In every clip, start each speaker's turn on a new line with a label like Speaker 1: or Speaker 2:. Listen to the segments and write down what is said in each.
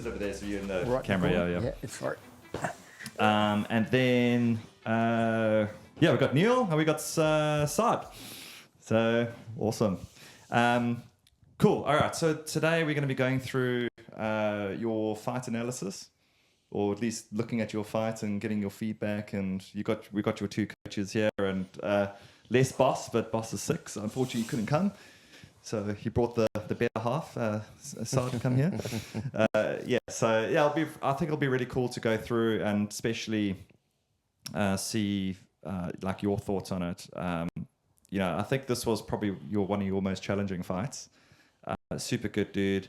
Speaker 1: sit over there so you're in the
Speaker 2: Right
Speaker 1: camera.
Speaker 2: Yeah, it's right.
Speaker 1: And then, we've got Neil and we got Saad. So awesome. Cool. All right. So today we're going to be going through your fight analysis, or at least looking at your fight and getting your feedback. And we got your two coaches here, and less Boss, but Boss is sick, so unfortunately he couldn't come. So he brought the better half, Saad, to come here. I think it'll be really cool to go through and especially see like your thoughts on it. I think this was probably one of your most challenging fights. Super good dude,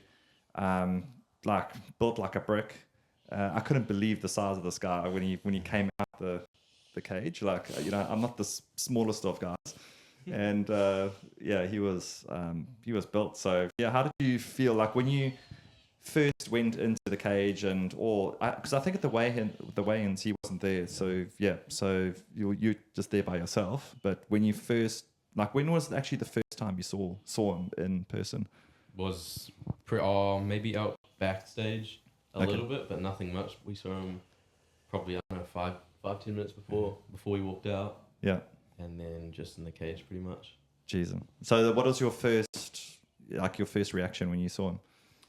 Speaker 1: like built like a brick. I couldn't believe the size of this guy when he came out the cage. Like, I'm not the smallest of guys. And he was built. So yeah, how did you feel like when you first went into the cage, because I think at the weigh-ins he wasn't there. So yeah, so you just there by yourself. But when you first, like, when was actually the first time you saw him in person?
Speaker 3: Was maybe out backstage a little bit, but nothing much. We saw him probably, I don't know, 5-10 minutes before we walked out.
Speaker 1: Yeah.
Speaker 3: And then just in the cage, pretty much.
Speaker 1: Jeez. So what was your first reaction when you saw him?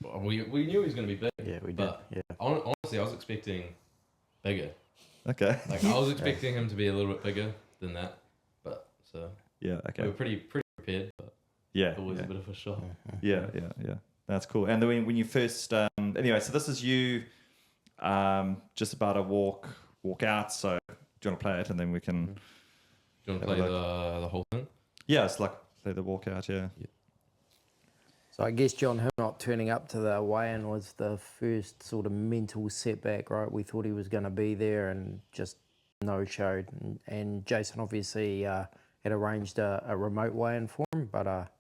Speaker 3: Well, we knew he was going to be big.
Speaker 2: Yeah, we did.
Speaker 3: But honestly, I was expecting bigger.
Speaker 1: Okay.
Speaker 3: Like, I was expecting him to be a little bit bigger than that. But, so...
Speaker 1: Yeah, okay.
Speaker 3: We were pretty prepared, but always a bit of a shock.
Speaker 1: Yeah. That's cool. And then when you first... anyway, so this is you just about to walk out. So do you want to play it and then we can...
Speaker 3: Do you want to play the whole thing?
Speaker 1: Yeah, it's like play the walkout, yeah.
Speaker 2: So I guess, John, him not turning up to the weigh-in was the first sort of mental setback, right? We thought he was going to be there and just no-showed. And Jason obviously had arranged a remote weigh-in for him, but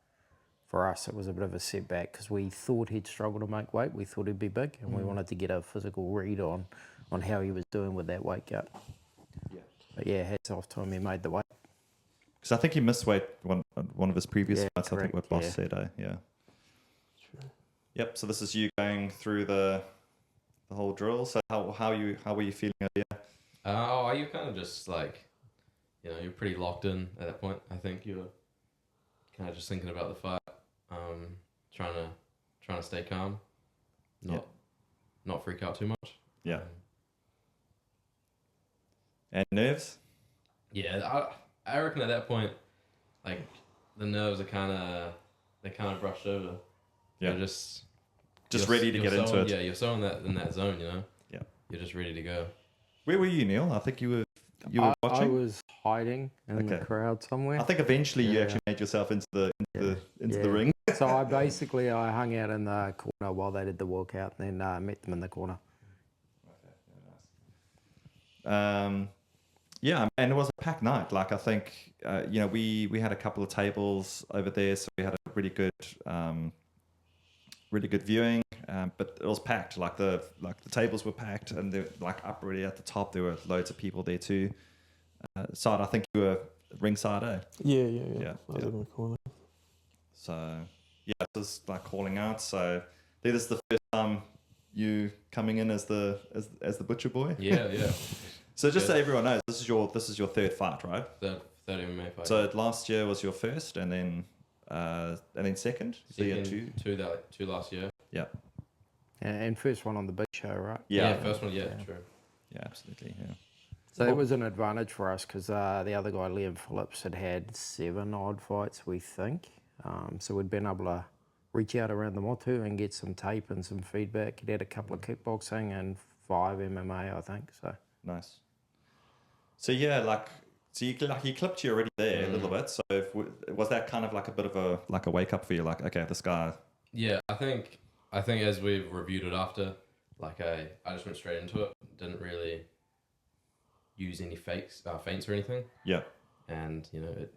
Speaker 2: for us it was a bit of a setback because we thought he'd struggle to make weight. We thought he'd be big, and we wanted to get a physical read on how he was doing with that weight cut. Yeah. But yeah, hats off to him, he made the weight.
Speaker 1: Because I think he missed weight one of his previous fights,
Speaker 2: correct,
Speaker 1: I think what Boss said, yeah. True. Yep, so this is you going through the whole drill. So how were you feeling earlier?
Speaker 3: You kind of just like, you're pretty locked in at that point. I think you're kind of just thinking about the fight, trying to stay calm, not freak out too much.
Speaker 1: Yeah. And nerves?
Speaker 3: Yeah, I reckon at that point, like, the nerves are kind of brushed over.
Speaker 1: Yeah.
Speaker 3: You're just
Speaker 1: ready to get into it.
Speaker 3: Yeah, you're so in that zone,
Speaker 1: Yeah.
Speaker 3: You're just ready to go.
Speaker 1: Where were you, Neil? I think you were watching.
Speaker 2: I was hiding in the crowd somewhere.
Speaker 1: I think eventually you actually made yourself into the ring.
Speaker 2: So I hung out in the corner while they did the walkout, and then met them in the corner.
Speaker 1: Okay, nice. And it was a packed night. Like, I think we had a couple of tables over there, so we had a really good viewing. But it was packed. Like the tables were packed, and they're like up really at the top. There were loads of people there too. Saad, I think you were ringside, eh?
Speaker 4: Yeah. I was in the corner.
Speaker 1: So yeah, it was like calling out. So this is the first time you coming in as the butcher boy.
Speaker 3: Yeah.
Speaker 1: So just so everyone knows, this is your third fight, right?
Speaker 3: Third MMA fight.
Speaker 1: So last year was your first, and then second. So you had
Speaker 3: two last year.
Speaker 1: Yeah.
Speaker 2: And first one on the big show, right?
Speaker 3: Yeah, first one. Yeah, true.
Speaker 1: Yeah, absolutely. Yeah.
Speaker 2: So that was an advantage for us because the other guy, Liam Phillips, had 7 odd fights, we think. So we'd been able to reach out around the motu and get some tape and some feedback. He'd had a couple of kickboxing and 5 MMA, I think. So
Speaker 1: nice. So yeah, he clipped you already there a little bit. So was that kind of like a bit of a wake up for you? Like, okay, this guy.
Speaker 3: Yeah, I think as we've reviewed it after, like I just went straight into it. Didn't really use any feints or anything.
Speaker 1: Yeah.
Speaker 3: And it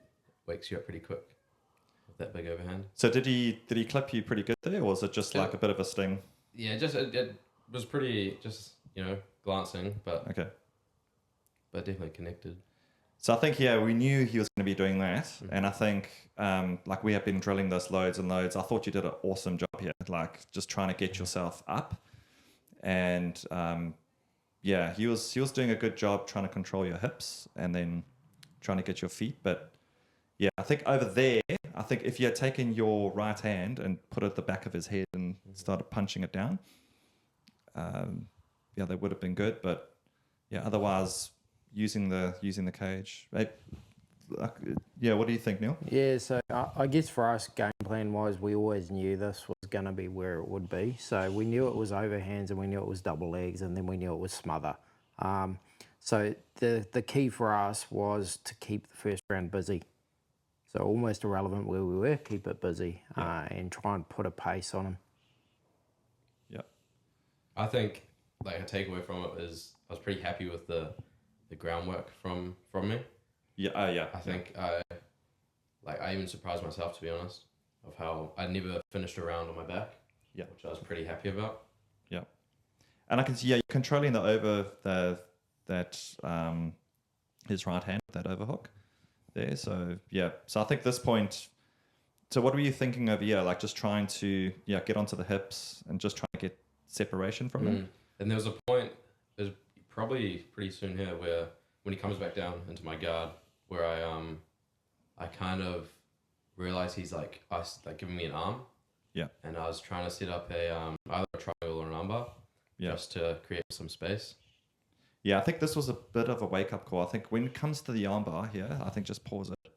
Speaker 3: wakes you up pretty quick with that big overhand.
Speaker 1: So did he clip you pretty good there, or was it just like a bit of a sting?
Speaker 3: Yeah, just it was pretty just glancing, but
Speaker 1: okay.
Speaker 3: But definitely connected.
Speaker 1: So I think, we knew he was going to be doing that. Mm-hmm. And I think, we have been drilling this loads and loads. I thought you did an awesome job here, like just trying to get yourself up. and yeah, he was doing a good job trying to control your hips and then trying to get your feet. But yeah, I think over there, I think if you had taken your right hand and put it at the back of his head and started punching it down, yeah, that would have been good. But yeah, otherwise using the cage. Yeah, what do you think, Neil?
Speaker 2: Yeah, so I guess for us, game plan wise, we always knew this was going to be where it would be. So we knew it was overhands and we knew it was double legs and then we knew it was smother. So the key for us was to keep the first round busy. So almost irrelevant where we were, keep it busy and try and put a pace on them.
Speaker 1: Yeah.
Speaker 3: I think like a takeaway from it is I was pretty happy with the groundwork from me.
Speaker 1: Yeah, yeah.
Speaker 3: I think I even surprised myself, to be honest, of how I never finished a round on my back.
Speaker 1: Yeah,
Speaker 3: which I was pretty happy about.
Speaker 1: Yeah, and I can see you're controlling his right hand with that overhook there. So yeah, so I think this point. So what were you thinking over here? Like just trying to get onto the hips and just trying to get separation from him.
Speaker 3: And there was a point. There's probably pretty soon here where when he comes back down into my guard, where I kind of realized he's like giving me an arm.
Speaker 1: Yeah.
Speaker 3: And I was trying to set up a either a triangle or an armbar.
Speaker 1: Yeah.
Speaker 3: Just to create some space.
Speaker 1: Yeah, I think this was a bit of a wake up call. I think when it comes to the armbar here, I think just pause it.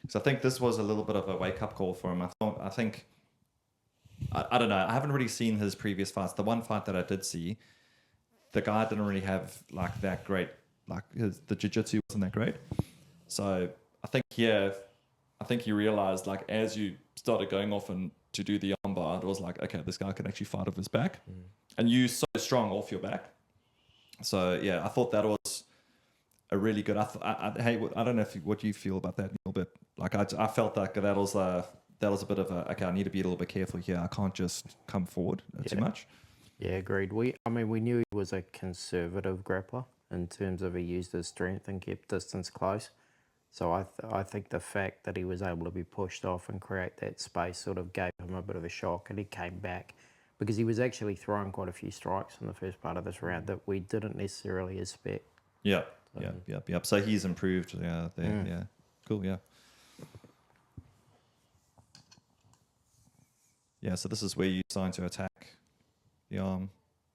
Speaker 1: Because I think this was a little bit of a wake up call for him. I don't know. I haven't really seen his previous fights. The one fight that I did see, the guy didn't really have like that great, like the jiu-jitsu wasn't that great. So I think he realized like as you started going off and to do the armbar, it was like, okay, this guy can actually fight off his back. And you're so strong off your back. So yeah, I thought that was a really good. I don't know what you feel about that, Neil, but like I felt like that was a bit of a, okay, I need to be a little bit careful here. I can't just come forward too much.
Speaker 2: Yeah, agreed. We knew he was a conservative grappler in terms of he used his strength and kept distance close. So I think the fact that he was able to be pushed off and create that space sort of gave him a bit of a shock, and he came back because he was actually throwing quite a few strikes in the first part of this round that we didn't necessarily expect.
Speaker 1: Yeah, yeah. So he's improved. Yeah, yeah. Cool. Yeah. Yeah. So this is where you decide to attack the arm.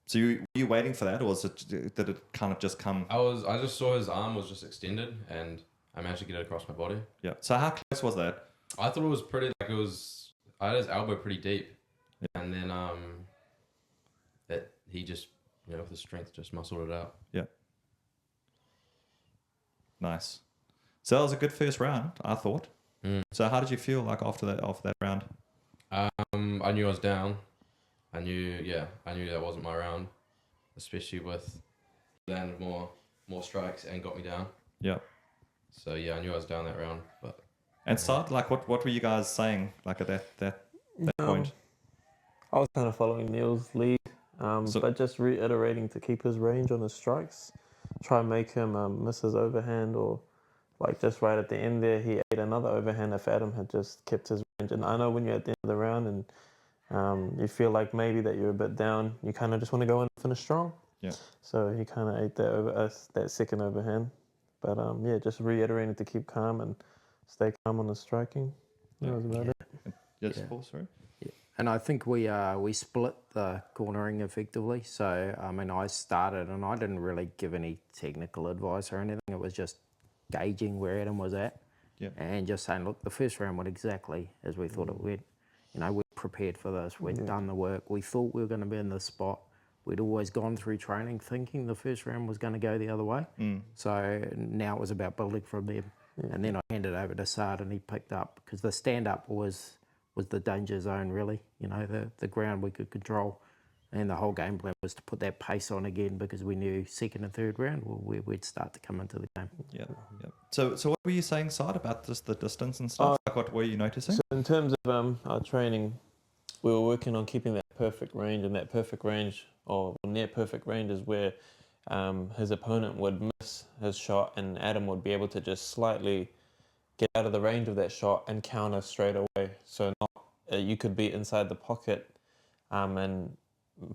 Speaker 1: So were you waiting for that, or did it kind of just come?
Speaker 3: I just saw his arm was just extended, and I managed to get it across my body.
Speaker 1: Yeah. So how close was that?
Speaker 3: I thought it was pretty. I had his elbow pretty deep, and then that he just with his strength just muscled it out.
Speaker 1: Yeah. Nice. So that was a good first round, I thought. So how did you feel like after that round?
Speaker 3: I knew I was down. I knew that wasn't my round, especially with landed more strikes and got me down.
Speaker 1: Yeah. So
Speaker 3: yeah, I knew I was down that round.
Speaker 1: And Saad, like what were you guys saying like at that point?
Speaker 4: I was kind of following Neil's lead, but just reiterating to keep his range on his strikes, try and make him miss his overhand, or like just right at the end there, he ate another overhand if Adam had just kept his range. And I know when you're at the end of the round and you feel like maybe that you're a bit down, you kind of just want to go in and finish strong.
Speaker 1: Yeah.
Speaker 4: So he kind of ate that second overhand. But yeah, just reiterating to keep calm and stay calm on the striking. That was about it.
Speaker 1: Yes, Paul, sorry.
Speaker 2: Yeah. And I think we split the cornering effectively. So I started and I didn't really give any technical advice or anything. It was just gauging where Adam was at, and just saying, look, the first round went exactly as we thought it would. We're prepared for this. We'd done the work. We thought we were going to be in this spot. We'd always gone through training thinking the first round was going to go the other way. So now it was about building from there. And then I handed over to Saad and he picked up, because the stand-up was the danger zone, really. The ground we could control. And the whole game plan was to put that pace on again, because we knew second and third round we'd start to come into the game.
Speaker 1: Yeah. So what were you saying, Saad, about just the distance and stuff? What were you noticing?
Speaker 4: So in terms of our training, we were working on keeping that perfect range, and that perfect range, or near perfect range, is where his opponent would miss his shot and Adam would be able to just slightly get out of the range of that shot and counter straight away. So you could be inside the pocket and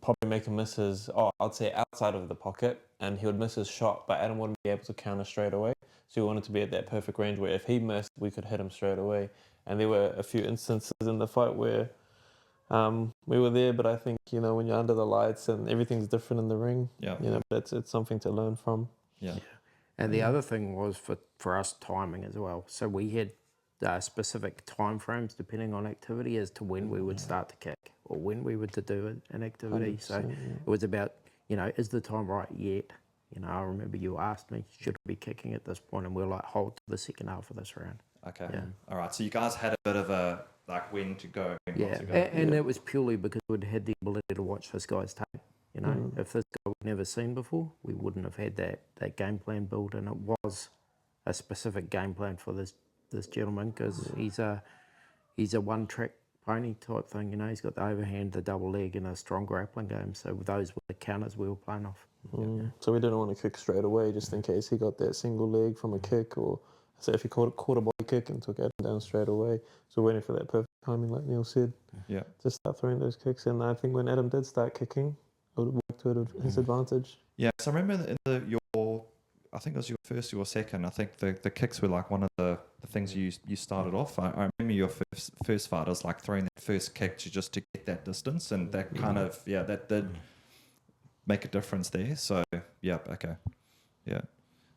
Speaker 4: probably make him miss his, I'd say outside of the pocket, and he would miss his shot, but Adam wouldn't be able to counter straight away. So we wanted to be at that perfect range where if he missed, we could hit him straight away. And there were a few instances in the fight where we were there, but I think, when you're under the lights and everything's different in the ring, it's something to learn from.
Speaker 1: Yeah.
Speaker 2: And the other thing was for us timing as well. So we had specific time frames depending on activity as to when we would start to kick or when we were to do an activity. So it was about, is the time right yet? I remember you asked me, should I be kicking at this point? And we're like, hold to the second half of this round.
Speaker 1: Okay.
Speaker 2: Yeah.
Speaker 1: All right. So you guys had a bit of a, like, when to go. When not to go.
Speaker 2: And it was purely because we'd had the ability to watch this guy's tape. If this guy we'd never seen before, we wouldn't have had that game plan built, and it was a specific game plan for this gentleman because he's a one-track pony type thing. He's got the overhand, the double leg, and a strong grappling game. So those were the counters we were playing off.
Speaker 4: So we didn't want to kick straight away just in case he got that single leg from a kick, or so if he caught a body kick and took Adam down straight away. So waiting for that perfect timing, like Neil said.
Speaker 1: Yeah.
Speaker 4: Just start throwing those kicks. And I think when Adam did start kicking, it would work to his advantage.
Speaker 1: Yeah. So I remember I think it was your first or your second. I think the kicks were like one of the things you started off. I remember your first fight. I was like throwing that first kick to get that distance, and that kind of that did make a difference there. So okay, yeah.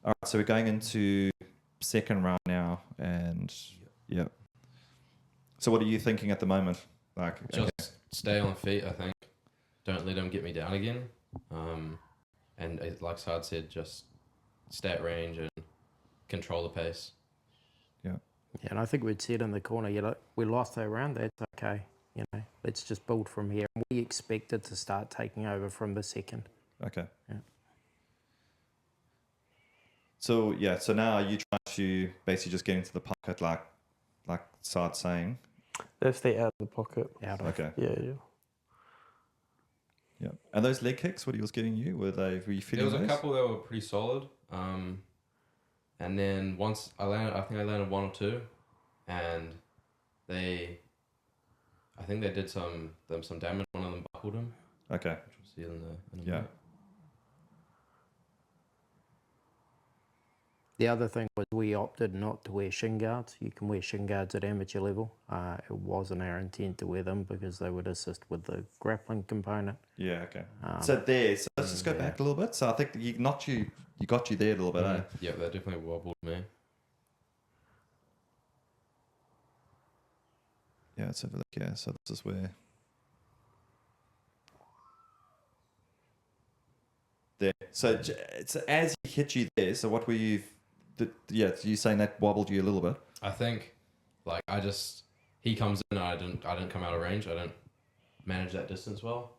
Speaker 1: All right. So we're going into second round now, and So what are you thinking at the moment? Like
Speaker 3: just stay on feet. I think don't let them get me down again. And like Saad said, just stay at range and control the pace.
Speaker 2: Yeah, and I think we'd said in the corner, we lost that round, that's okay. Let's just build from here. We expected to start taking over from the second.
Speaker 1: Okay.
Speaker 2: Yeah.
Speaker 1: So now you try to basically just get into the pocket, like Saad saying.
Speaker 4: They stay out of the pocket.
Speaker 1: Okay.
Speaker 4: Yeah.
Speaker 1: Yeah. And those leg kicks, what he was getting you, were you feeling
Speaker 3: There was
Speaker 1: those?
Speaker 3: a couple that were pretty solid. And then once I landed one or two, and I think they did some damage. One of them buckled him.
Speaker 1: Okay.
Speaker 3: Which we'll see in a
Speaker 1: Yeah.
Speaker 3: minute.
Speaker 2: The other thing was we opted not to wear shin guards. You can wear shin guards at amateur level. It wasn't our intent to wear them because they would assist with the grappling component.
Speaker 1: Yeah, okay. So let's just go back a little bit. So I think you got you there a little bit, eh?
Speaker 3: Yeah, that definitely wobbled me.
Speaker 1: Yeah, let's have a look. Yeah, so this is where. There. So as he hit you there, so what were you? You saying that wobbled you a little bit?
Speaker 3: I think, he comes in. I didn't come out of range. I didn't manage that distance well,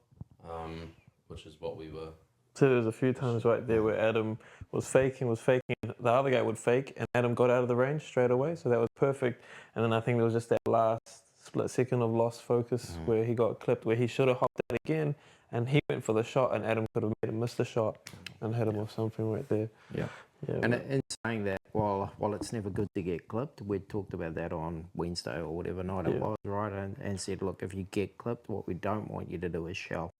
Speaker 3: which is what we were.
Speaker 4: So there was a few times right there where Adam was faking. The other guy would fake, and Adam got out of the range straight away. So that was perfect. And then I think there was just that last split second of lost focus where he got clipped, where he should have hopped out again, and he went for the shot, and Adam could have made him miss the shot and hit him with something right there.
Speaker 1: Yeah.
Speaker 2: And in saying that, while it's never good to get clipped, we talked about that on Wednesday or whatever night it was, right? And said, look, if you get clipped, what we don't want you to do is shell,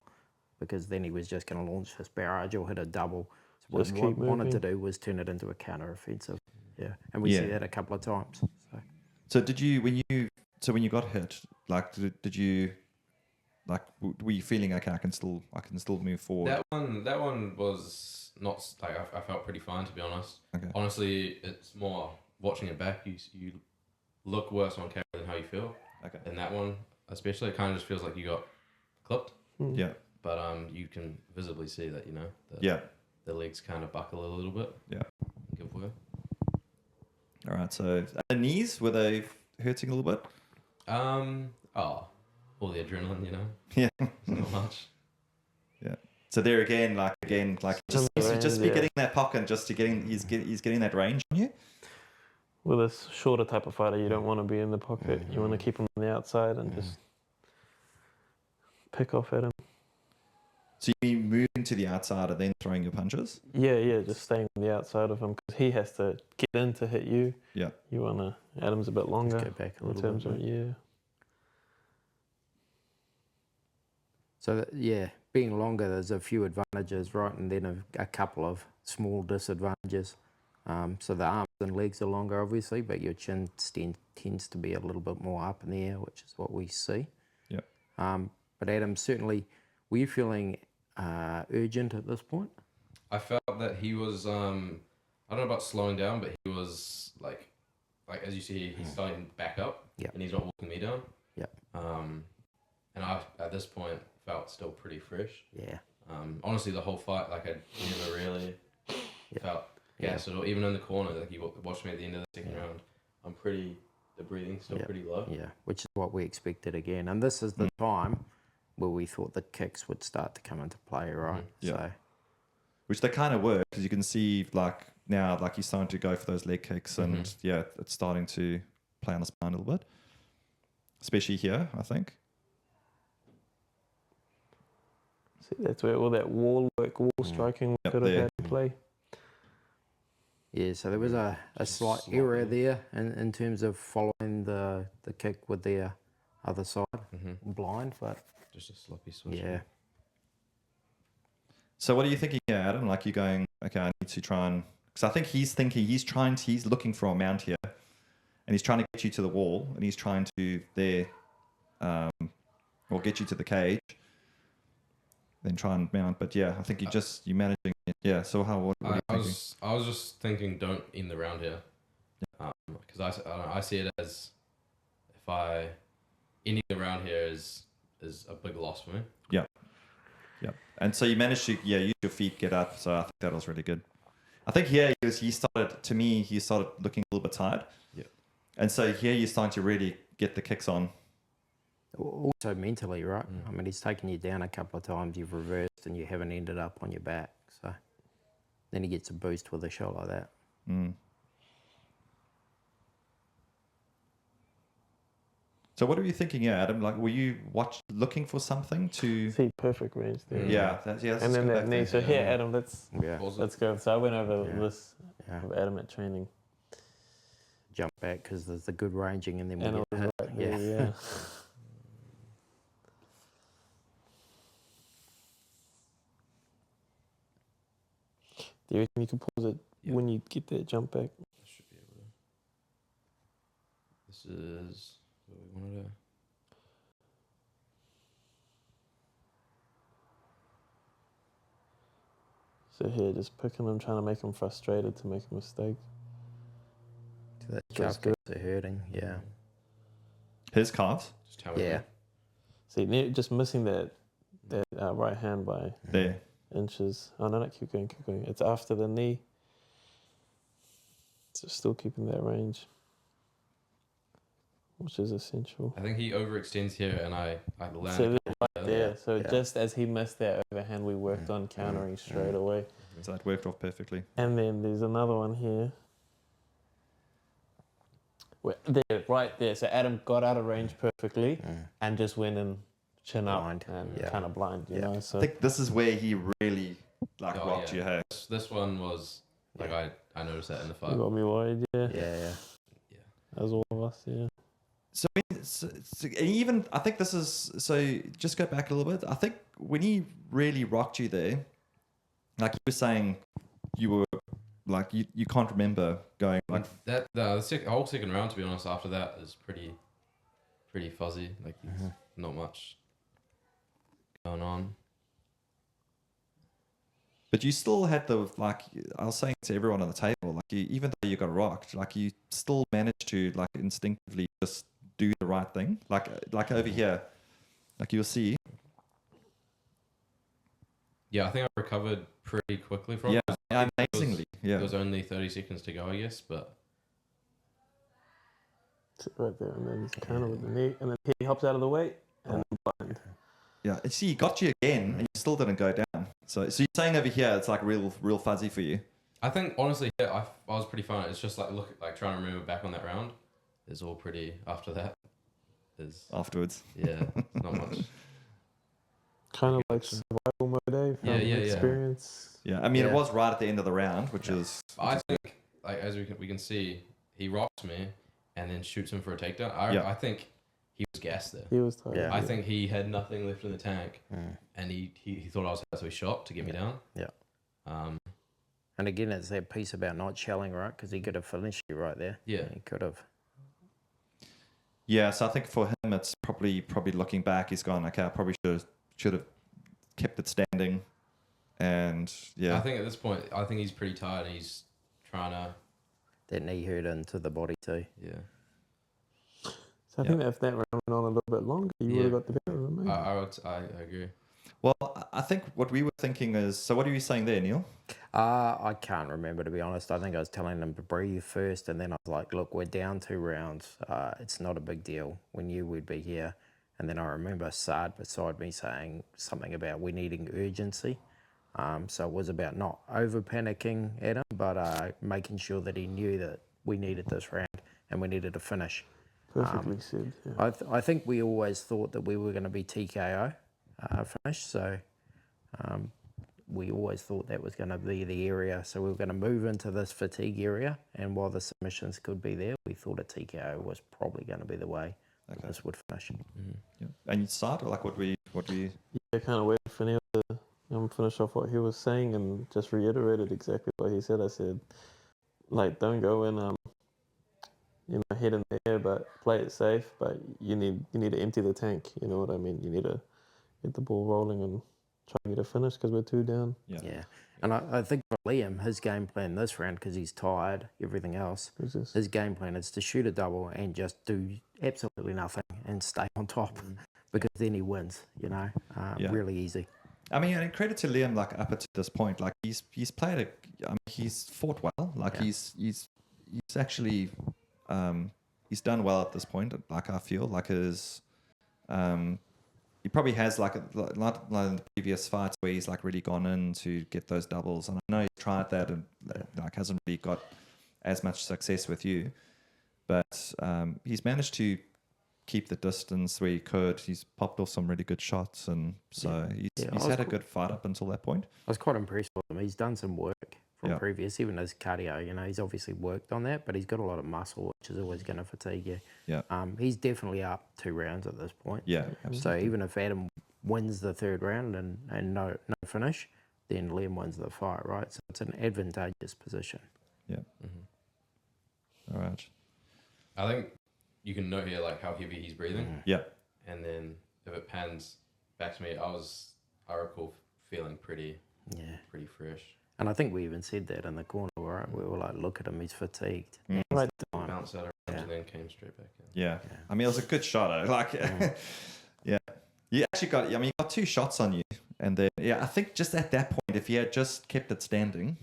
Speaker 2: because then he was just going to launch this barrage or hit a double. So what we wanted to do was turn it into a counter-offensive. Yeah, and we see that a couple of times.
Speaker 1: So did you when you got hit, like did you? Like, were you feeling okay? I can still move forward.
Speaker 3: That one was not like I felt pretty fine, to be honest.
Speaker 1: Okay.
Speaker 3: Honestly, it's more watching it back. You look worse on camera than how you feel.
Speaker 1: Okay.
Speaker 3: And that one, especially, it kind of just feels like you got clipped.
Speaker 1: Yeah.
Speaker 3: But you can visibly see that the legs kind of buckle a little bit.
Speaker 1: Yeah.
Speaker 3: Give way.
Speaker 1: All right. So the knees, were they hurting a little bit?
Speaker 3: All the adrenaline,
Speaker 1: Yeah.
Speaker 3: Not much.
Speaker 1: Yeah. So there again, just be getting that pocket, he's getting that range on you.
Speaker 4: With a shorter type of fighter, you don't want to be in the pocket. You want to keep him on the outside and just pick off at him.
Speaker 1: So you mean moving to the outside and then throwing your punches?
Speaker 4: Yeah, just staying on the outside of him because he has to get in to hit you.
Speaker 1: Yeah.
Speaker 4: You want to. Adam's a bit longer.
Speaker 2: Let's go back a little bit.
Speaker 4: Yeah.
Speaker 2: So being longer, there's a few advantages, right? And then a couple of small disadvantages. So the arms and legs are longer, obviously, but your chin tends to be a little bit more up in the air, which is what we see.
Speaker 1: Yeah.
Speaker 2: But Adam, certainly, were you feeling urgent at this point?
Speaker 3: I felt that he was, I don't know about slowing down, but he was like as you see, he's starting back up, and he's not walking me down.
Speaker 2: Yeah.
Speaker 3: And I, at this point, felt still pretty fresh.
Speaker 2: Yeah.
Speaker 3: Honestly, the whole fight, like I never really felt gas at all. Even in the corner, like you watched me at the end of the second round, the breathing's still pretty low.
Speaker 2: Yeah, which is what we expected again. And this is the time where we thought the kicks would start to come into play, right?
Speaker 1: Yeah.
Speaker 2: So,
Speaker 1: which they kind of were, because you can see like now, like he's starting to go for those leg kicks, and it's starting to play on the spine a little bit, especially here, I think.
Speaker 4: See, that's where all that wall striking could have had to play.
Speaker 2: yeah, so there was a slight error there in terms of following the kick with their other side blind, but
Speaker 3: just a sloppy switch.
Speaker 2: Yeah.
Speaker 1: So what are you thinking here, Adam? Like, you're going, okay, I need to try and... Because I think he's looking for a mount here, and he's trying to get you to the wall, and he's trying to or get you to the cage, then try and mount. But yeah, I think you're managing it. Yeah, so what are you thinking?
Speaker 3: I was just thinking, don't end the round here. Because I see it as, if ending the round here is a big loss for me.
Speaker 1: Yeah. Yeah. And so you managed to use your feet, get up. So I think that was really good. I think here he started looking a little bit tired.
Speaker 3: Yeah.
Speaker 1: And so here you're starting to really get the kicks on.
Speaker 2: Also mentally, right? I mean, he's taken you down a couple of times, you've reversed, and you haven't ended up on your back. So then he gets a boost with a shot like that.
Speaker 1: So what are you thinking here, Adam? Like, were you looking for something to...
Speaker 4: See, perfect range there.
Speaker 1: Yeah.
Speaker 4: And then that knee. So here, Adam, let's go. So I went over this with Adam at training.
Speaker 2: Jump back because there's the good ranging, and then we
Speaker 4: And
Speaker 2: get
Speaker 4: it was
Speaker 2: hit.
Speaker 4: right there, yeah. Do you reckon you can pause it when you get that jump back?
Speaker 3: I should be able to. This is what we wanted to.
Speaker 4: So here, just picking him, trying to make him frustrated to make a mistake.
Speaker 2: The calf kicks are hurting, yeah.
Speaker 1: His calves?
Speaker 3: Just hammer it.
Speaker 4: See, just missing that right hand by
Speaker 1: There.
Speaker 4: inches. Oh, no, keep going. It's after the knee. So still keeping that range, which is essential.
Speaker 3: I think he overextends here, and I land.
Speaker 4: So right there. So just as he missed that overhand, we worked on countering straight away.
Speaker 1: So that worked off perfectly.
Speaker 4: And then there's another one here. Right there. So Adam got out of range perfectly and just went in chin
Speaker 2: Blind.
Speaker 4: up and kind of blind, you know. So
Speaker 1: I think this is where he really rocked your head.
Speaker 3: This one was like I noticed that in the fight.
Speaker 4: you got me worried, yeah.
Speaker 2: Yeah.
Speaker 4: As all of us, yeah.
Speaker 1: So even I think this is so. Just go back a little bit. I think when he really rocked you there, like you were saying, you were like you can't remember going like
Speaker 3: that. The whole second round, to be honest, after that is pretty fuzzy. Like not much going on.
Speaker 1: But you still had the I was saying to everyone on the table, like even though you got rocked, like you still managed to like instinctively just do the right thing. Like over here, like you'll see.
Speaker 3: Yeah, I think I recovered pretty quickly from it.
Speaker 1: Yeah, amazingly.
Speaker 3: There was only 30 seconds to go, I guess, but
Speaker 4: Sit right there, and then he's kind of with the knee, and then he hops out of the way and blind.
Speaker 1: Yeah, and see, he got you again, and you still didn't go down. So you're saying over here, it's like real fuzzy for you.
Speaker 3: I think honestly, I was pretty fine. It's just like trying to remember back on that round. It's all pretty after that.
Speaker 1: Afterwards.
Speaker 3: Yeah, not much.
Speaker 4: Kind of like survival mode, from experience.
Speaker 1: Yeah, I mean, it was right at the end of the round, which is...
Speaker 3: I think, like as we can see, he rocks me and then shoots him for a takedown. I think he was gassed there.
Speaker 4: He was tired.
Speaker 2: Yeah.
Speaker 3: I think he had nothing left in the tank, and he thought I was out, so he shot to get me down.
Speaker 2: Yeah.
Speaker 3: Um,
Speaker 2: And again, it's that piece about not shelling, right? Because he could have finished you right there.
Speaker 3: Yeah.
Speaker 2: He could have.
Speaker 1: Yeah, so I think for him, it's probably looking back, he's gone, okay, I probably should have kept it standing. And yeah,
Speaker 3: I think at this point, I think he's pretty tired. And he's trying to.
Speaker 2: That knee hurt into the body too.
Speaker 3: Yeah.
Speaker 4: So I think that if that round went on a little bit longer, you would have got the better of him.
Speaker 3: I agree.
Speaker 1: well, I think what we were thinking is, so what are you saying there, Neil?
Speaker 2: I can't remember, to be honest. I think I was telling him to breathe first, and then I was like, look, we're down 2 rounds. It's not a big deal. We knew we'd be here. And then I remember Saad beside me saying something about we needing urgency. So it was about not over panicking at him, but making sure that he knew that we needed this round and we needed to finish.
Speaker 4: Perfectly said. Yeah.
Speaker 2: I think we always thought that we were going to be TKO finish, so we always thought that was going to be the area. So we were going to move into this fatigue area, and while the submissions could be there, we thought a TKO was probably going to be the way this would finish.
Speaker 1: Yeah. And you started, like, what we
Speaker 4: Yeah, kind of waited for Neil to finish off what he was saying and just reiterated exactly what he said. I said, like, don't go in, head in the air, but play it safe. But you need to empty the tank. You know what I mean? You need to get the ball rolling and try and get a finish because we're 2 down.
Speaker 2: Yeah. And I think for Liam, his game plan this round, because he's tired, everything else, his game plan is to shoot a double and just do absolutely nothing and stay on top because then he wins, really easy.
Speaker 1: I mean, and credit to Liam, like, up to this point, like, he's played he's fought well, like, he's actually he's done well at this point, like, I feel like he probably has, like, not like in the previous fights where he's, like, really gone in to get those doubles, and I know he's tried that and, like, hasn't really got as much success with you, but he's managed to keep the distance where he could. He's popped off some really good shots, and so he's had a good fight up until that point.
Speaker 2: I was quite impressed with him. He's done some work from previous, even his cardio, he's obviously worked on that, but he's got a lot of muscle, which is always going to fatigue you.
Speaker 1: Yeah.
Speaker 2: He's definitely up 2 rounds at this point.
Speaker 1: Yeah,
Speaker 2: absolutely. So even if Adam wins the 3rd round and no finish, then Liam wins the fight, right? So it's an advantageous position.
Speaker 1: Yeah. All right.
Speaker 3: I think you can note here, like, how heavy he's breathing.
Speaker 1: Yeah.
Speaker 3: And then if it pans back to me, I recall feeling pretty fresh.
Speaker 2: And I think we even said that in the corner, right? We were like, look at him, he's fatigued.
Speaker 4: Right.
Speaker 3: Bounced out around and then came straight back in.
Speaker 1: Yeah. I mean, it was a good shot, like, yeah. You actually got, you got 2 shots on you. And then, I think just at that point, if he had just kept it standing,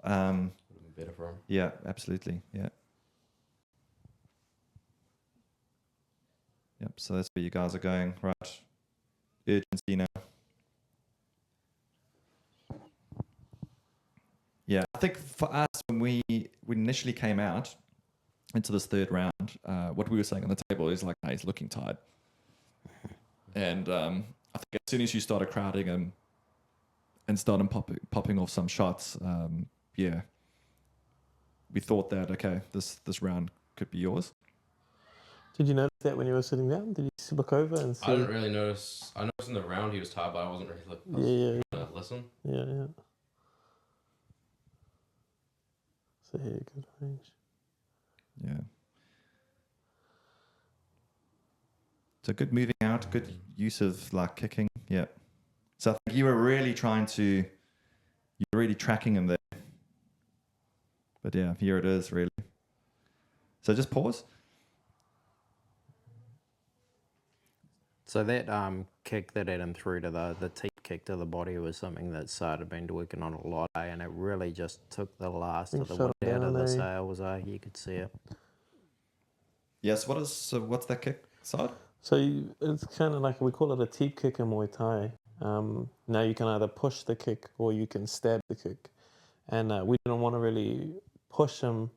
Speaker 3: would have been better for him.
Speaker 1: Yeah, absolutely. Yeah. Yep. So that's where you guys are going, right? Urgency now. Yeah, I think for us, when we initially came out into this 3rd round, what we were saying on the table is like, hey, he's looking tired. And I think as soon as you started crowding him and started popping off some shots, we thought that, okay, this round could be yours.
Speaker 4: Did you notice that when you were sitting down? Did you look over and see?
Speaker 3: I didn't really notice. I noticed in the round he was tired, but I wasn't really looking. Trying to listen.
Speaker 4: Yeah. So here, good range.
Speaker 1: Yeah. So good moving out, good use of, like, kicking. Yeah. So I think you were really tracking him there. But yeah, here it is, really. So just pause.
Speaker 2: So that kick that Adam threw to the teep kick to the body was something that Saad had been working on a lot, and it really just took the last of the wind out of the sails. You could see it.
Speaker 1: Yes. What's that kick, Saad?
Speaker 4: So it's kind of like, we call it a teep kick in Muay Thai. Now you can either push the kick or you can stab the kick, and we didn't want to really push him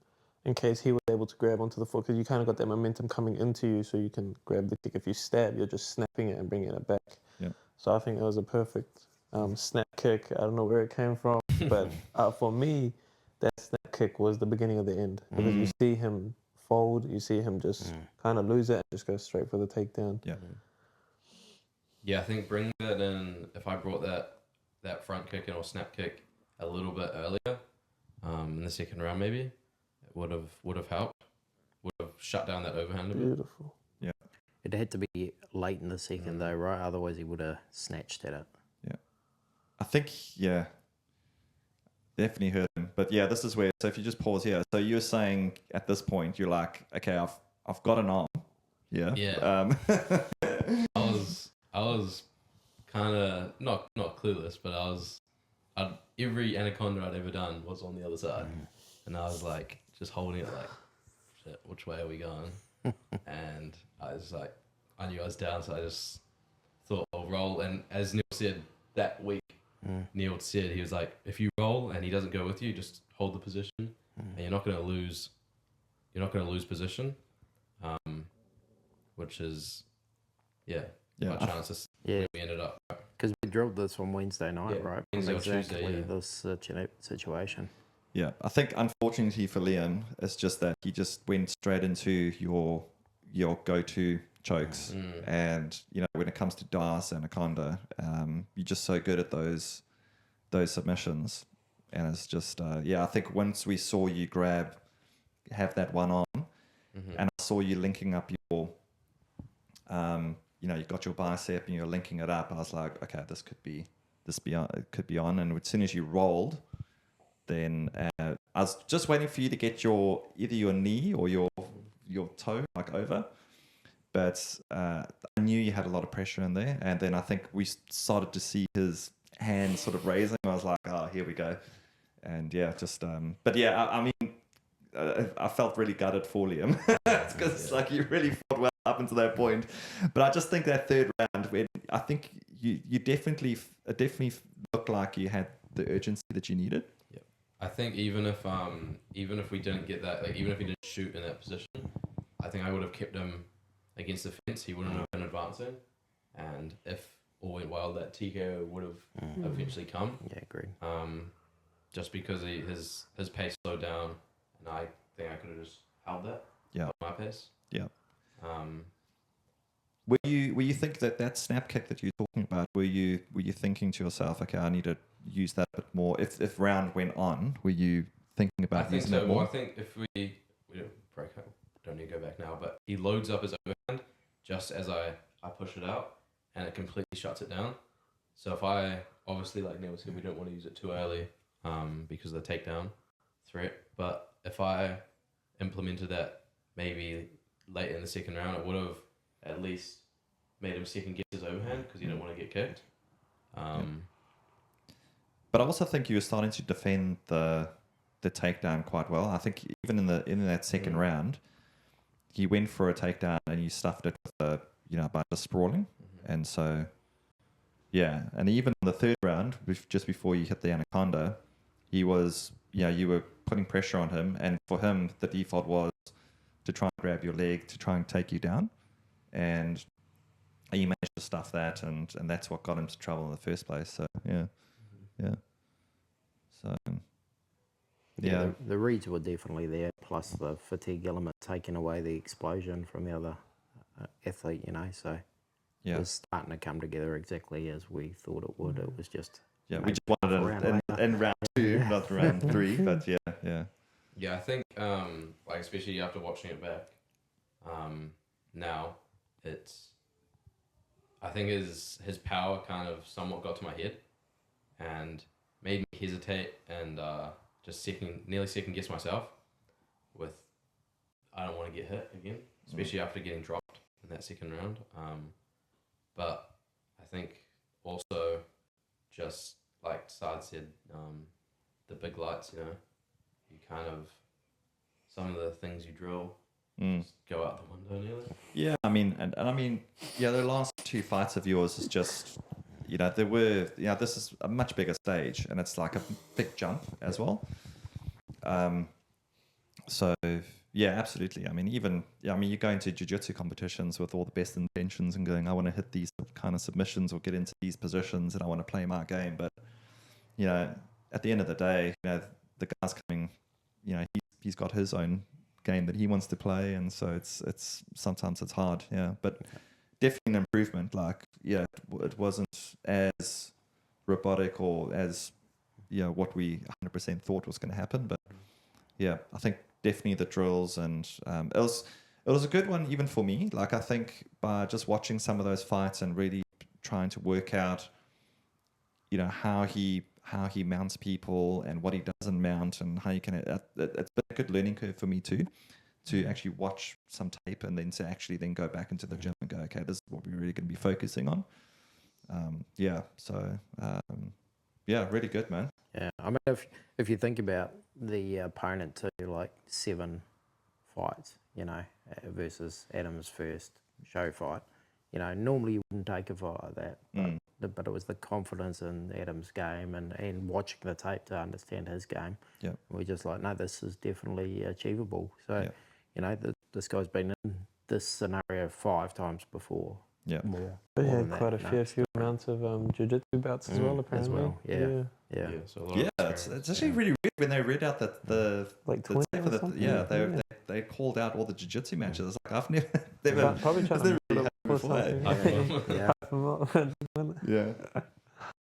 Speaker 4: in case he was able to grab onto the foot, because you kind of got that momentum coming into you, so you can grab the kick. If you stab, you're just snapping it and bringing it back.
Speaker 1: Yeah.
Speaker 4: So I think it was a perfect snap kick. I don't know where it came from, but for me, that snap kick was the beginning of the end, because you see him fold. You see him just kind of lose it and just go straight for the takedown.
Speaker 1: Yeah.
Speaker 3: Yeah, I think bringing that in, if I brought that front kick in or snap kick a little bit earlier, in the second round maybe, it would have helped. Would have shut down that overhand a bit.
Speaker 4: Beautiful.
Speaker 1: Yeah.
Speaker 2: It had to be late in the second though, right? Otherwise he would have snatched at it.
Speaker 1: Yeah. I think, yeah, definitely hurt him. But yeah, this is where, so if you just pause here, so you're saying at this point, you're like, okay, I've got an arm. Yeah.
Speaker 3: Yeah. I was kind of not clueless, but every anaconda I'd ever done was on the other side, and I was like just holding it like, shit, which way are we going? And I was like, I knew I was down, so I just thought I'll roll. And as Neil said that week, Neil said he was like, if you roll and he doesn't go with you, just hold the position, and you're not going to lose. You're not going to lose position, which is, my chances.
Speaker 2: Yeah,
Speaker 3: we ended up.
Speaker 2: because we drilled this on Wednesday night, right?
Speaker 3: Wednesday or
Speaker 2: Exactly
Speaker 3: Tuesday,
Speaker 2: this situation.
Speaker 1: Yeah, I think unfortunately for Liam, it's just that he just went straight into your go-to chokes, and when it comes to Das Anaconda, you're just so good at those submissions, and it's just I think once we saw you have that one on, and I saw you linking up your, you got your bicep and you're linking it up, I was like, okay, this could be on, and as soon as you rolled. Then I was just waiting for you to get either your knee or your toe like over, but I knew you had a lot of pressure in there, and then I think we started to see his hand sort of raising. I was like, oh, here we go, and but yeah, I mean, I felt really gutted for Liam because it's like you really fought well up until that point, but I just think that third round, when I think you definitely looked like you had the urgency that you needed.
Speaker 3: I think even if we didn't get that, like even if he didn't shoot in that position, I think I would have kept him against the fence. He wouldn't have been advancing, and if all went well, that TKO would have eventually come.
Speaker 2: Yeah, agreed.
Speaker 3: Just because his pace slowed down, and I think I could have just held that.
Speaker 1: Yeah.
Speaker 3: Held my pace.
Speaker 1: Yeah. Were you think that snap kick that you're talking about? Were you thinking to yourself, okay, I need to use that a bit more? If round went on, were you thinking about using that more?
Speaker 3: Well, I think if we don't break up, don't need to go back now, but he loads up his overhand just as I push it out, and it completely shuts it down. So if I, obviously, like Neil said, we don't want to use it too early because of the takedown threat, but if I implemented that maybe late in the second round, it would have at least made him second guess his overhand because he didn't want to get kicked.
Speaker 1: But I also think you were starting to defend the takedown quite well. I think even in that second round, he went for a takedown and you stuffed it with a bunch of sprawling, and so and even in the third round, just before you hit the anaconda, he was you were putting pressure on him, and for him the default was to try and grab your leg to try and take you down, and he managed to stuff that, and that's what got him to trouble in the first place. So so
Speaker 2: the reads were definitely there, plus the fatigue element taking away the explosion from the other athlete, so it was starting to come together exactly as we thought it would. It was just
Speaker 1: we just wanted it in round two, not round three, but
Speaker 3: I think like especially after watching it back now, I think his power kind of somewhat got to my head and made me hesitate and just nearly second guess myself with I don't want to get hit again, especially after getting dropped in that second round. But I think also just like Saad said, the big lights, you kind of, some of the things you drill just go out the window nearly.
Speaker 1: Yeah, I mean, and I mean, the last two fights of yours is just, there were, this is a much bigger stage, and it's like a big jump as well. So yeah, absolutely. I mean, you go into jiu-jitsu competitions with all the best intentions and going, I want to hit these kind of submissions or get into these positions, and I want to play my game. But at the end of the day, the guy's coming, he's got his own game that he wants to play, and so it's sometimes it's hard, but definitely an improvement. Like, it wasn't as robotic or as what we 100% thought was going to happen, but I think definitely the drills, and it was a good one even for me. Like, I think by just watching some of those fights and really trying to work out how he mounts people and what he doesn't mount, and how you can it's been a good learning curve for me too, to actually watch some tape and then to actually then go back into the gym and go, okay, this is what we're really going to be focusing on. Really good, man.
Speaker 2: Yeah, I mean, if you think about the opponent too, like 7 fights, versus Adam's first show fight, normally you wouldn't take a fight like that, but it was the confidence in Adam's game and watching the tape to understand his game.
Speaker 1: Yeah,
Speaker 2: we're just like, no, this is definitely achievable. So, this guy's been in this scenario 5 times before.
Speaker 1: Yeah,
Speaker 2: more.
Speaker 4: But he
Speaker 2: more
Speaker 4: had
Speaker 2: than
Speaker 4: quite
Speaker 2: that.
Speaker 4: a fair few amounts of jiu-jitsu bouts as well, apparently.
Speaker 2: As well, yeah.
Speaker 3: So a lot of
Speaker 1: it's actually really weird when they read out that the
Speaker 4: Like
Speaker 1: the
Speaker 4: 20
Speaker 1: tape
Speaker 4: or
Speaker 1: of the,
Speaker 4: something?
Speaker 1: they called out all the jiu-jitsu matches. It's like I've never
Speaker 4: Probably trying
Speaker 1: it's
Speaker 4: to
Speaker 1: never really
Speaker 4: build
Speaker 1: happened
Speaker 4: up
Speaker 1: before.
Speaker 4: for
Speaker 2: Yeah.
Speaker 4: something.
Speaker 1: Yeah.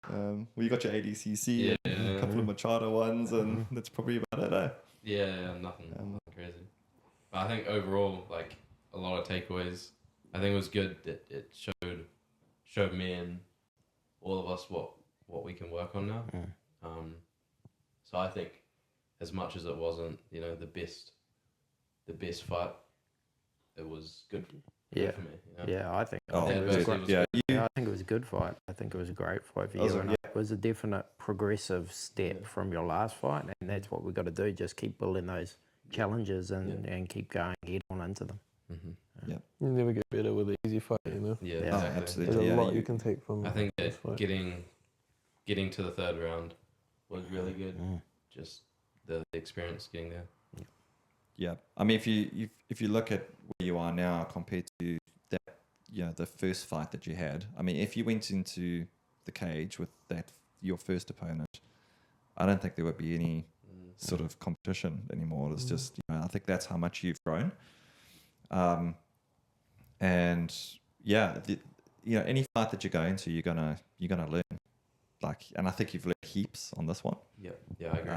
Speaker 1: Well, you got your ADCC and a couple of Machado ones, and that's probably about it, eh?
Speaker 3: Nothing crazy. But I think overall, like, a lot of takeaways. I think it was good that it showed me and all of us what we can work on now. So I think, as much as it wasn't the best fight, it was good. Good for me.
Speaker 2: I think.
Speaker 1: It was great.
Speaker 2: I think it was a good fight. I think it was a great fight for you. It was a definite progressive step from your last fight, and that's what we've got to do. Just keep building those challenges and keep going head on into them.
Speaker 4: You never get better with an easy fight,
Speaker 3: Exactly.
Speaker 1: Absolutely.
Speaker 4: There's a lot you can take from.
Speaker 3: I think
Speaker 4: this
Speaker 3: that
Speaker 4: fight.
Speaker 3: getting to the 3rd round was really good. Just the experience getting there.
Speaker 1: Yeah, I mean, if you look at where you are now compared to that, the first fight that you had. I mean, if you went into the cage with your first opponent, I don't think there would be any sort of competition anymore. It's just, I think that's how much you've grown. And any fight that you go into, you're gonna learn. Like, and I think you've learned heaps on this one.
Speaker 3: Yeah, I agree.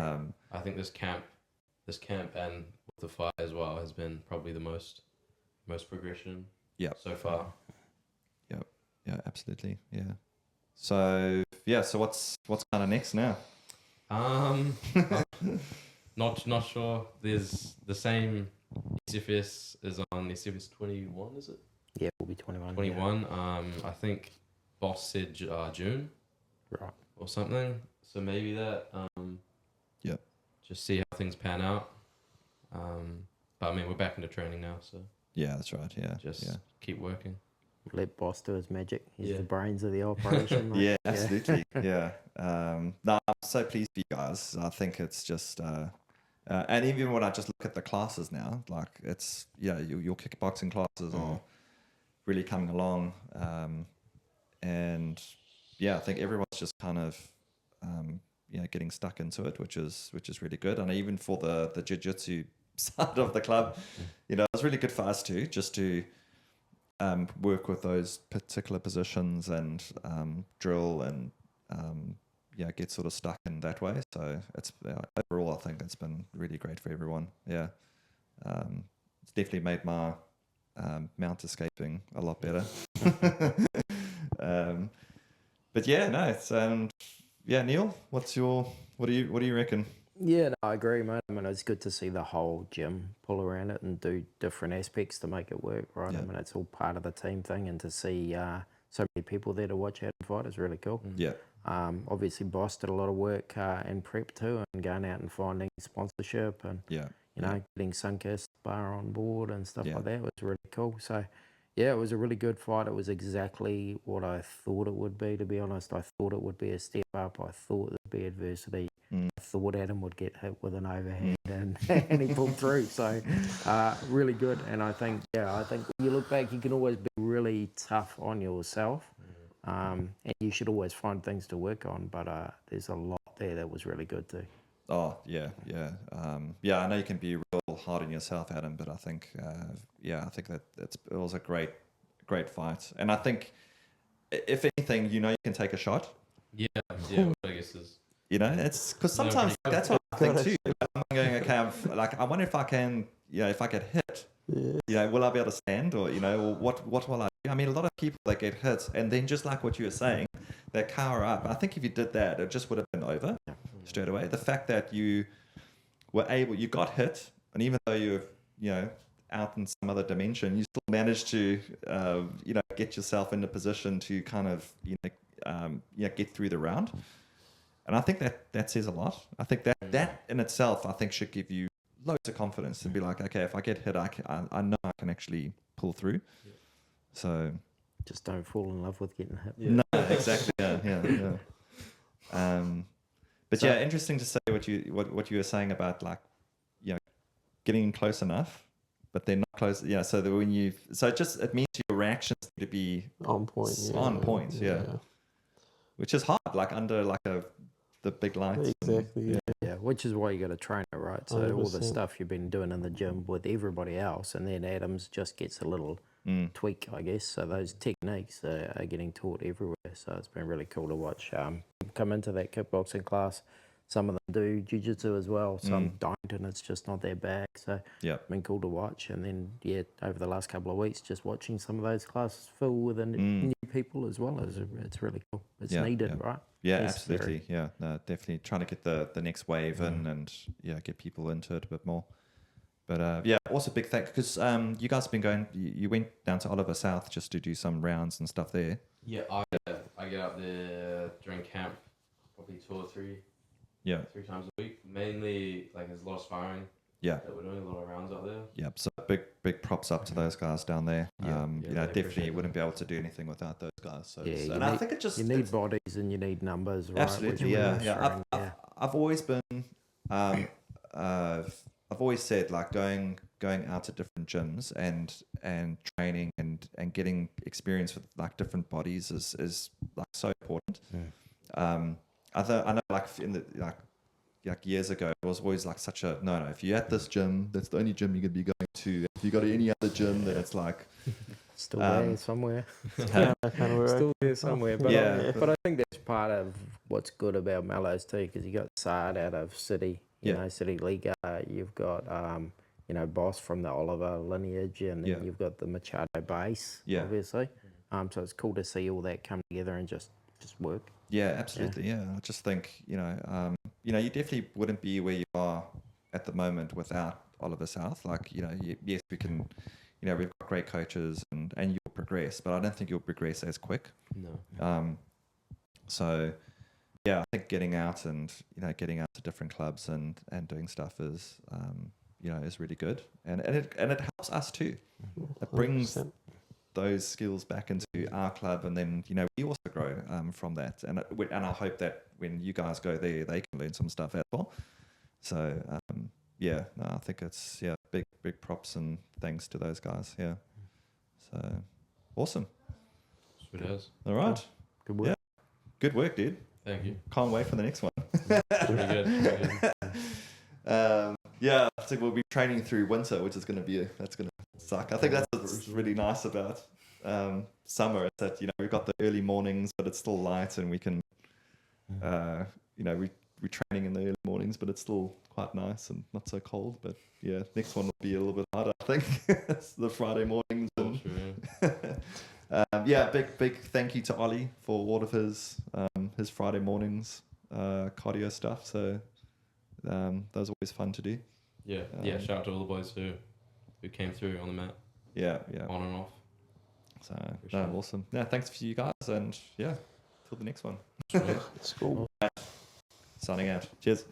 Speaker 3: I think this camp and with the fight as well has been probably the most progression. So far.
Speaker 1: Yeah, absolutely. Yeah. So what's kind of next now?
Speaker 3: Not sure. There's the same. SFS is on SFS 21, is it?
Speaker 2: Yeah, we'll be 21.
Speaker 3: 21. I think boss said June.
Speaker 2: Right.
Speaker 3: Or something. So maybe that. Just see how things pan out. But I mean, we're back into training now, so.
Speaker 1: Yeah, that's right. Yeah.
Speaker 3: Just keep working.
Speaker 2: Let Boss do his magic. He's the brains of the operation. Mate.
Speaker 1: Yeah, absolutely. Yeah. No, I'm so pleased for you guys. I think it's just, and even when I just look at the classes now, like it's, your kickboxing classes are really coming along. And I think everyone's just kind of, getting stuck into it, which is really good. And even for the jiu-jitsu side of the club, it's really good for us too, just to work with those particular positions and drill and get sort of stuck in that way. So it's overall, I think it's been really great for everyone. Yeah, it's definitely made my mount escaping a lot better. But it's Neil, what do you reckon?
Speaker 2: Yeah, no, I agree, mate. I mean, it's good to see the whole gym pull around it and do different aspects to make it work, right? I mean, it's all part of the team thing, and to see so many people there to watch Adam fight is really cool.
Speaker 1: Yeah.
Speaker 2: Obviously, Boss did a lot of work and prep too, and going out and finding sponsorship and getting Sunkist Bar on board and stuff like that was really cool. So, it was a really good fight. It was exactly what I thought it would be, to be honest. I thought it would be a step up. I thought there'd be adversity. I thought Adam would get hit with an overhand and he pulled through. So really good. And I think when you look back, you can always be really tough on yourself. And you should always find things to work on. But there's a lot there that was really good too.
Speaker 1: Oh, yeah. I know you can be real hard on yourself, Adam. But I think, I think that it was a great fight. And I think, if anything, you can take a shot.
Speaker 3: Yeah, what I guess is.
Speaker 1: It's because sometimes that's what I think too. I'm going, okay, I wonder if I can, if I get hit, will I be able to stand, or or what will I do? I mean, a lot of people that get hit, and then just like what you were saying, they cower up. I think if you did that, it just would have been over straight away. The fact that you got hit, and even though you're out in some other dimension, you still managed to get yourself in a position to kind of get through the round. And I think that says a lot. I think that in itself, I think, should give you loads of confidence and be like, okay, if I get hit, I know I can actually pull through. Yeah. So
Speaker 2: just don't fall in love with getting hit.
Speaker 1: Yeah. No, exactly. Yeah. But interesting to say what you were saying about, like, getting close enough, but they're not close. Yeah. So that it means your reactions need to be
Speaker 4: on point.
Speaker 1: On point. Yeah. Which is hard, like under the big lights.
Speaker 4: Exactly.
Speaker 2: Yeah, which is why you got to train it, right? So 100%. All the stuff you've been doing in the gym with everybody else, and then Adams just gets a little tweak, I guess. So those techniques are getting taught everywhere. So it's been really cool to watch come into that kickboxing class. Some of them do jiu-jitsu as well, some don't, and it's just not their bag. So it's been cool to watch. And then, over the last couple of weeks, just watching some of those classes fill with new people as well. It's really cool. It's needed, right?
Speaker 1: Yeah, absolutely. Yeah, no, definitely trying to get the next wave in and get people into it a bit more. But also big thanks, because you guys have been going. You went down to Oliver South just to do some rounds and stuff there.
Speaker 3: Yeah, I get up there during camp, probably 2 or 3. Yeah, 3 times a week. Mainly, like, there's a lot of sparring. Yeah, that we're doing a lot of rounds out there.
Speaker 1: Yeah, so big props up to those guys down there. Definitely wouldn't be able to do anything without those guys. So I think it just
Speaker 2: you need bodies and you need numbers, right?
Speaker 1: Absolutely, I've always been, I've always said, like, going out to different gyms and training and getting experience with, like, different bodies is like so important. Yeah. I know, like, in the like years ago, it was always like such a no. If you're at this gym, that's the only gym you could be going to. If you go to any other gym, then it's like
Speaker 2: still there somewhere. Still there somewhere. But but I think that's part of what's good about Mellows too, because you got Saad out of City, City Liga. You've got Boss from the Oliver lineage, and then you've got the Machado base, obviously. So it's cool to see all that come together and just work.
Speaker 1: Yeah, absolutely. Yeah, I just think you definitely wouldn't be where you are at the moment without Oliver South. Like, yes, we can, we've got great coaches and you'll progress, but I don't think you'll progress as quick. No. So, I think getting out and getting out to different clubs and doing stuff is is really good, and it helps us too. It brings 100%. Those skills back into our club, and then we also grow from that, and I hope that when you guys go there, they can learn some stuff as well. So I think it's big props and thanks to those guys. So awesome.
Speaker 3: Sweet as.
Speaker 1: All right.
Speaker 2: Good work.
Speaker 1: Good work, dude.
Speaker 3: Thank you.
Speaker 1: Can't wait for the next one.
Speaker 3: Pretty good.
Speaker 1: I think we'll be training through winter, which is going to that's going to suck. I think that's what's really nice about summer, is that we've got the early mornings, but it's still light, and we can we're training in the early mornings, but it's still quite nice and not so cold. But next one will be a little bit harder, I think. It's the Friday mornings. And big thank you to Ollie for all of his Friday mornings cardio stuff. So that was always fun to do.
Speaker 3: Shout out to all the boys who came through on the mat. On and off.
Speaker 1: So awesome. Thanks for you guys, and till the next one.
Speaker 4: It's cool.
Speaker 1: Signing out. Cheers.